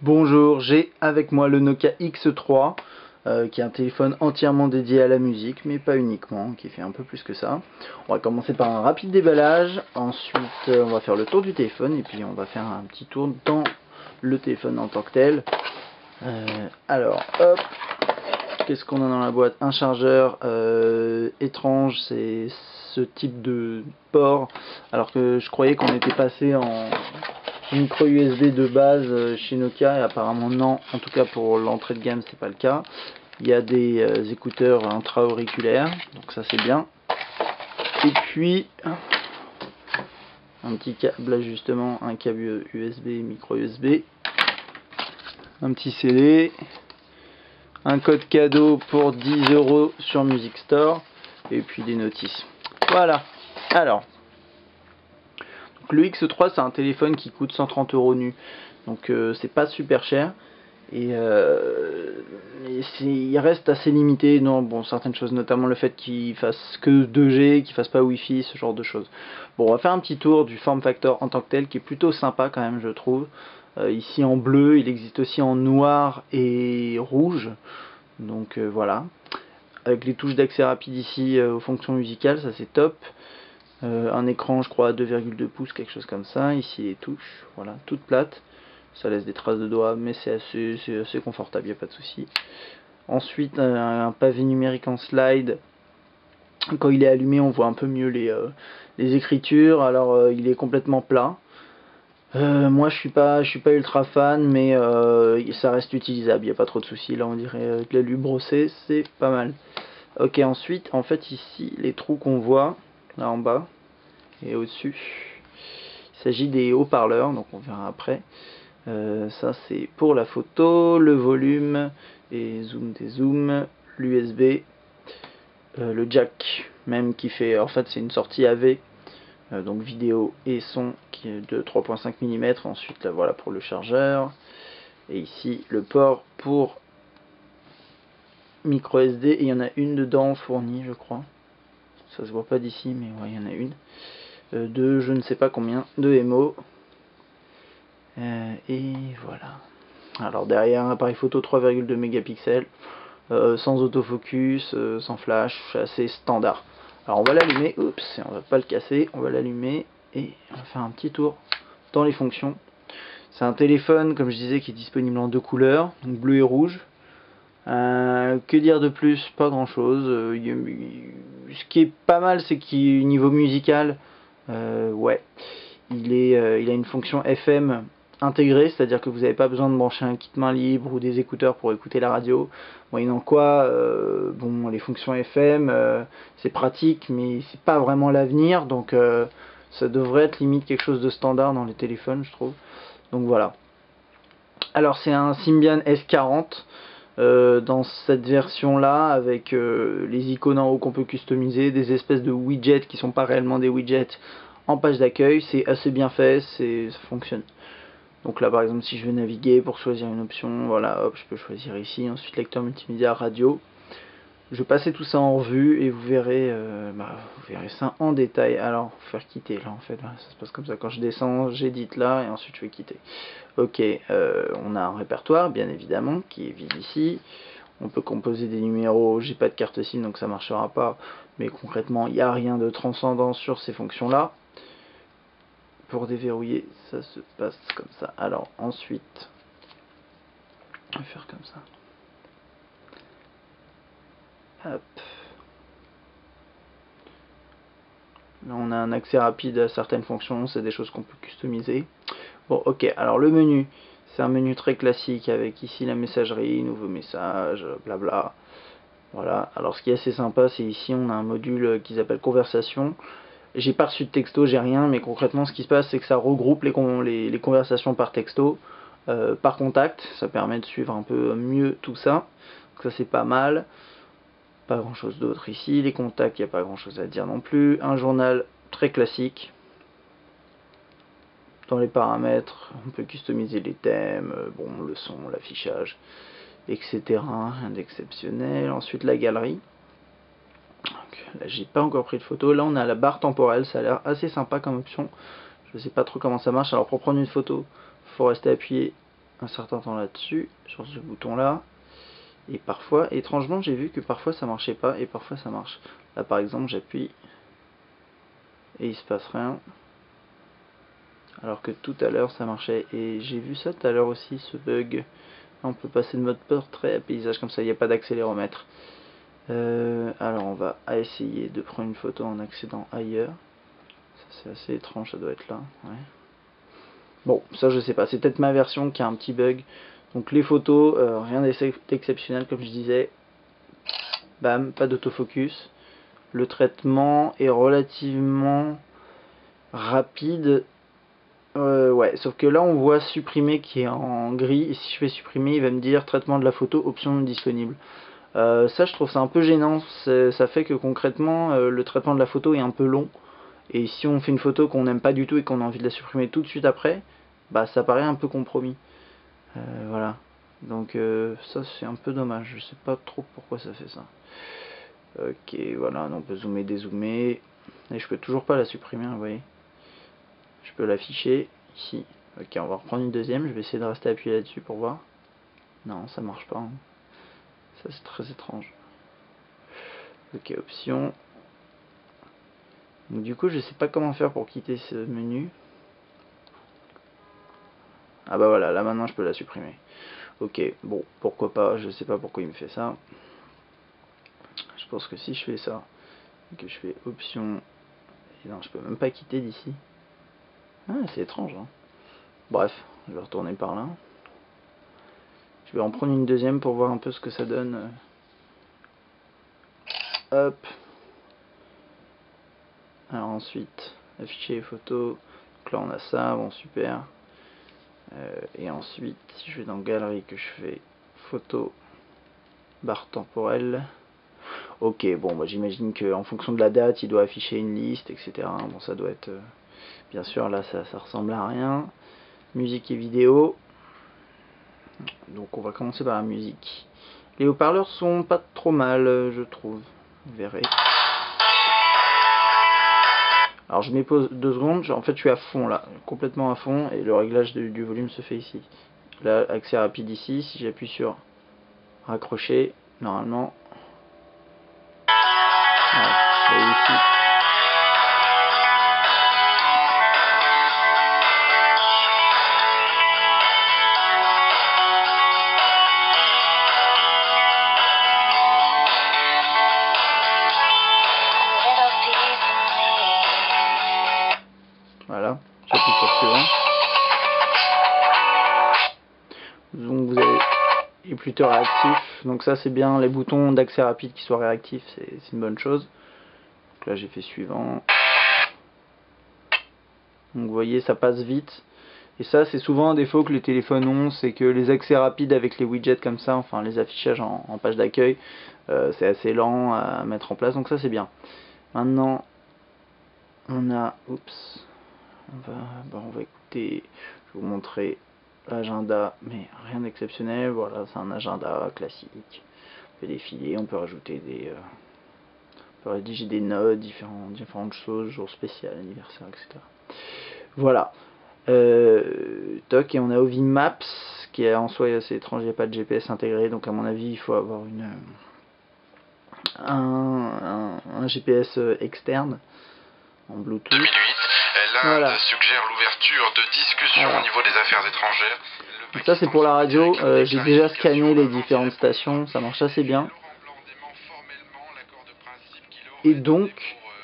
Bonjour, j'ai avec moi le Nokia X3 qui est un téléphone entièrement dédié à la musique, mais pas uniquement, qui fait un peu plus que ça. On va commencer par un rapide déballage, ensuite on va faire le tour du téléphone et puis on va faire un petit tour dans le téléphone en tant que tel. Alors hop, qu'est-ce qu'on a dans la boîte? Un chargeur étrange, c'est ce type de port, alors que je croyais qu'on était passé en micro USB de base chez Nokia et apparemment non, en tout cas pour l'entrée de gamme c'est pas le cas. Il y a des écouteurs intra-auriculaires, donc ça c'est bien. Et puis un petit câble ajustement, un câble USB, micro USB, un petit CD, un code cadeau pour 10 € sur Music Store et puis des notices. Voilà. Alors donc le X3 c'est un téléphone qui coûte 130 € nu, donc c'est pas super cher. Et il reste assez limité dans certaines choses, notamment le fait qu'il fasse que 2G, qu'il fasse pas Wi-Fi, ce genre de choses. Bon, on va faire un petit tour du form factor en tant que tel, qui est plutôt sympa quand même, je trouve. Ici en bleu, il existe aussi en noir et rouge, donc voilà. Avec les touches d'accès rapide ici aux fonctions musicales, ça c'est top. Un écran, je crois, à 2,2 pouces, quelque chose comme ça. Ici les touches, voilà, toutes plates. Ça laisse des traces de doigts, mais c'est assez confortable, il n'y a pas de souci. Ensuite, un pavé numérique en slide. Quand il est allumé, on voit un peu mieux les écritures. Alors, il est complètement plat. Moi, je suis pas ultra fan, mais ça reste utilisable. Il n'y a pas trop de soucis. Là, on dirait de l'alu brossé, c'est pas mal. Ok, ensuite, en fait, ici, les trous qu'on voit là en bas et au-dessus, il s'agit des haut-parleurs, donc on verra après. Ça c'est pour la photo, le volume et zoom des zooms, l'USB, le jack même qui fait, en fait c'est une sortie AV, donc vidéo et son qui est de 3.5 mm, ensuite là voilà pour le chargeur, et ici le port pour micro SD, et il y en a une dedans fournie je crois, ça se voit pas d'ici mais ouais il y en a une, de je ne sais pas combien de MO. Et voilà. Alors derrière un appareil photo 3,2 mégapixels, sans autofocus, sans flash, assez standard. Alors on va l'allumer, oups, on va pas le casser, on va l'allumer et on va faire un petit tour dans les fonctions. C'est un téléphone, comme je disais, qui est disponible en deux couleurs, donc bleu et rouge. Que dire de plus? Pas grand chose. Ce qui est pas mal, c'est qu'il niveau musical, ouais, il a une fonction FM intégrée, c'est-à-dire que vous n'avez pas besoin de brancher un kit main libre ou des écouteurs pour écouter la radio. Moyennant quoi, bon, les fonctions FM, c'est pratique, mais c'est pas vraiment l'avenir, donc ça devrait être limite quelque chose de standard dans les téléphones, je trouve. Donc voilà. Alors c'est un Symbian S40. Dans cette version là avec les icônes en haut qu'on peut customiser, des espèces de widgets qui sont pas réellement des widgets en page d'accueil, c'est assez bien fait, ça fonctionne. Donc là par exemple si je veux naviguer pour choisir une option, voilà hop je peux choisir ici, ensuite lecteur multimédia radio. Je vais passer tout ça en revue et vous verrez ça en détail. Alors, faire quitter là en fait, voilà, ça se passe comme ça. Quand je descends, j'édite là et ensuite je vais quitter. Ok, on a un répertoire bien évidemment qui est vide ici. On peut composer des numéros, j'ai pas de carte SIM donc ça marchera pas. Mais concrètement, il n'y a rien de transcendant sur ces fonctions là. Pour déverrouiller, ça se passe comme ça. Alors ensuite, on va faire comme ça. Hop. Là on a un accès rapide à certaines fonctions, c'est des choses qu'on peut customiser. Bon ok, alors le menu, c'est un menu très classique avec ici la messagerie, nouveau message, blabla. Voilà, alors ce qui est assez sympa, c'est ici on a un module qu'ils appellent conversation. J'ai pas reçu de texto, j'ai rien, mais concrètement ce qui se passe c'est que ça regroupe les conversations par texto, par contact, ça permet de suivre un peu mieux tout ça. Donc ça c'est pas mal. Pas grand chose d'autre ici, les contacts, il n'y a pas grand chose à dire non plus. Un journal très classique. Dans les paramètres, on peut customiser les thèmes, bon, le son, l'affichage, etc. Rien d'exceptionnel. Ensuite la galerie. Donc, là j'ai pas encore pris de photo. Là on a la barre temporelle, ça a l'air assez sympa comme option. Je sais pas trop comment ça marche. Alors pour prendre une photo, il faut rester appuyé un certain temps là-dessus, sur ce bouton là. Et parfois, étrangement, j'ai vu que parfois ça marchait pas et parfois ça marche. Là par exemple, j'appuie et il se passe rien. Alors que tout à l'heure ça marchait. Et j'ai vu ça tout à l'heure aussi, ce bug. Là, on peut passer de mode portrait à paysage comme ça, il n'y a pas d'accéléromètre. Alors on va essayer de prendre une photo en accédant ailleurs. Ça c'est assez étrange, ça doit être là. Ouais. Bon, ça je sais pas, c'est peut-être ma version qui a un petit bug. Donc les photos, rien d'exceptionnel comme je disais. Bam, pas d'autofocus. Le traitement est relativement rapide. Ouais, sauf que là on voit supprimer qui est en gris. Et si je fais supprimer, il va me dire traitement de la photo, option non disponible. Ça je trouve ça un peu gênant. Ça fait que concrètement le traitement de la photo est un peu long. Et si on fait une photo qu'on n'aime pas du tout et qu'on a envie de la supprimer tout de suite après, bah ça paraît un peu compromis. Voilà. Donc ça c'est un peu dommage. Je sais pas trop pourquoi ça fait ça. Ok, voilà, on peut zoomer, dézoomer. Et je peux toujours pas la supprimer, vous voyez. Je peux l'afficher ici. Ok, on va reprendre une deuxième. Je vais essayer de rester appuyé là-dessus pour voir. Non, ça marche pas. Hein. Ça c'est très étrange. Ok, option. Donc du coup, je sais pas comment faire pour quitter ce menu. Ah bah voilà, là maintenant je peux la supprimer. Ok, bon, pourquoi pas, je sais pas pourquoi il me fait ça. Je pense que si je fais ça, que je fais option, et non, je peux même pas quitter d'ici. Ah, c'est étrange, hein. Bref, je vais retourner par là. Je vais en prendre une deuxième pour voir un peu ce que ça donne. Hop. Alors ensuite, afficher les photos. Donc là on a ça, bon super. Et ensuite, si je vais dans galerie, que je fais photo, barre temporelle. Ok, bon, bah, j'imagine qu'en fonction de la date, il doit afficher une liste, etc. Bon, ça doit être... bien sûr, là, ça ressemble à rien. Musique et vidéo. Donc, on va commencer par la musique. Les haut-parleurs sont pas trop mal, je trouve. Vous verrez. Alors, je m'y pose 2 secondes. En fait, je suis à fond, là. Complètement à fond. Et le réglage du volume se fait ici. Là, accès rapide ici. Si j'appuie sur raccrocher, normalement... Ouais, et ici. Voilà, j'appuie sur suivant. Donc vous avez les plutôt réactifs. Donc ça c'est bien, les boutons d'accès rapide qui soient réactifs, c'est une bonne chose. Donc là j'ai fait suivant. Donc vous voyez ça passe vite. Et ça c'est souvent un défaut que les téléphones ont, c'est que les accès rapides avec les widgets comme ça, enfin les affichages en page d'accueil, c'est assez lent à mettre en place, donc ça c'est bien. Maintenant on a, oups, on va écouter, je vais vous montrer l'agenda, mais rien d'exceptionnel. Voilà, c'est un agenda classique. On peut défiler, on peut rajouter des... on peut rédiger des notes, différentes choses, jour spécial, anniversaire, etc. Voilà. Toc, et on a Ovi Maps, qui est en soi assez étrange, il n'y a pas de GPS intégré, donc à mon avis il faut avoir un GPS externe en Bluetooth. 2008, l'Inde suggère l'ouverture de discussions au niveau des affaires étrangères. Donc ça c'est pour la radio, j'ai déjà scanné les différentes stations, ça marche assez bien. Et donc,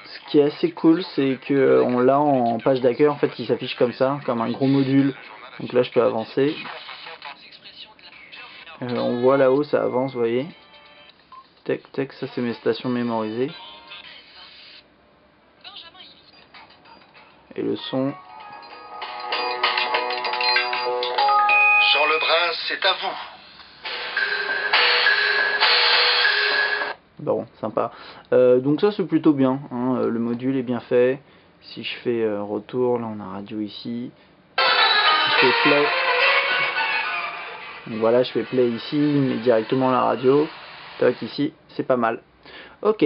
ce qui est assez cool, c'est que on l'a en page d'accueil, en fait il s'affiche comme ça, comme un gros module. Donc là je peux avancer. On voit là-haut, ça avance, vous voyez. Tac, tac, ça c'est mes stations mémorisées. Et le son... Jean Lebrun, c'est à vous. Bon, sympa. Donc ça c'est plutôt bien, hein. Le module est bien fait. Si je fais retour, là on a radio ici. Si je fais play, donc voilà, je fais play ici, il met directement la radio. Toc ici, c'est pas mal. Ok.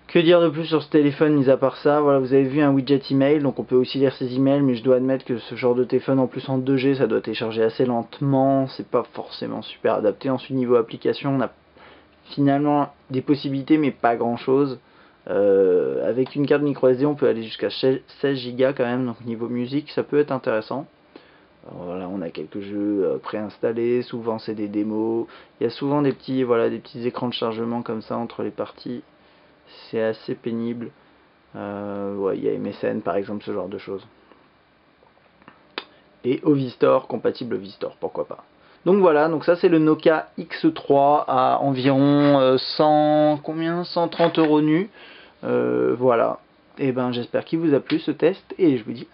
Que dire de plus sur ce téléphone, mis à part ça? Voilà, vous avez vu un widget email, donc on peut aussi lire ses emails, mais je dois admettre que ce genre de téléphone, en plus en 2G, ça doit télécharger assez lentement, c'est pas forcément super adapté. Ensuite, niveau application, on a finalement des possibilités, mais pas grand chose. Avec une carte micro SD, on peut aller jusqu'à 16 Go quand même, donc niveau musique, ça peut être intéressant. Alors voilà, on a quelques jeux préinstallés, souvent c'est des démos. Il y a souvent des petits écrans de chargement comme ça entre les parties. C'est assez pénible. Ouais, il y a MSN par exemple, ce genre de choses. Et Ovistore, compatible Ovistore, pourquoi pas. Donc voilà, donc ça c'est le Nokia X3 à environ 130 € nu. Voilà. Et ben j'espère qu'il vous a plu ce test et je vous dis à